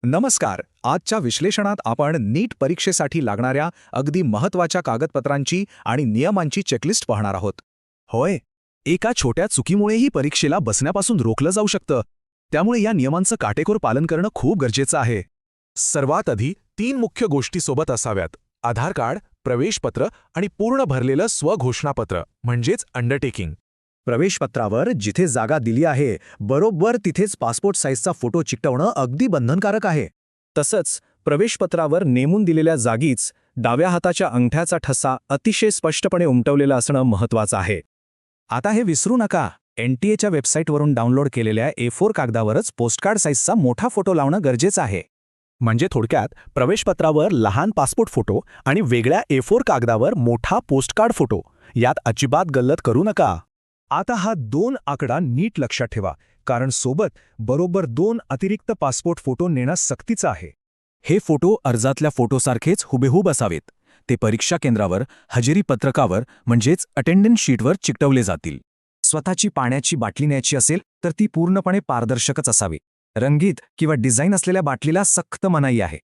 नमस्कार. आजच्या विश्लेषणात आपण नीट परीक्षेसाठी लागणाऱ्या अगदी महत्त्वाच्या कागदपत्रांची आणि नियमांची चेकलिस्ट पाहणार आहोत. होय, एका छोट्या चुकीमुळेही परीक्षेला बसण्यापासून रोखलं जाऊ शकतं. त्यामुळे या नियमांचं काटेकोर पालन करणं खूप गरजेचं आहे. सर्वात आधी 3 मुख्य गोष्टी सोबत असाव्यात: आधार कार्ड, प्रवेशपत्र आणि पूर्ण भरलेलं स्वघोषणापत्र म्हणजेच अंडरटेकिंग. प्रवेशपत्रावर जिथे जागा दिली आहे बरोबर तिथेच पासपोर्ट साईजचा फोटो चिकटवणं अगदी बंधनकारक आहे. तसंच प्रवेशपत्रावर नेमून दिलेल्या जागीच डाव्या हाताच्या अंगठ्याचा ठसा अतिशय स्पष्टपणे उमटवलेला असणं महत्त्वाचं आहे. आता हे विसरू नका, NTAच्या वेबसाईटवरून डाउनलोड केलेल्या A4 कागदावरच पोस्टकार्ड साईजचा मोठा फोटो लावणं गरजेचं आहे. म्हणजे थोडक्यात प्रवेशपत्रावर लहान पासपोर्ट फोटो आणि वेगळ्या A4 कागदावर मोठा पोस्टकार्ड फोटो, यात अजिबात गल्लत करू नका. आता हा 2 आकडा नीट लक्षात ठेवा, कारण सोबत बरोबर 2 अतिरिक्त पासपोर्ट फोटो नेणं सक्तीचं आहे. हे फोटो अर्जातल्या फोटोसारखेच हुबेहूब असावेत. ते परीक्षा केंद्रावर हजेरी पत्रकावर म्हणजेच अटेंडन्स शीटवर चिकटवले जातील. स्वतःची पाण्याची बाटली न्यायची असेल तर ती पूर्णपणे पारदर्शकच असावी. रंगीत किंवा डिझाईन असलेल्या बाटलीला सक्त मनाई आहे.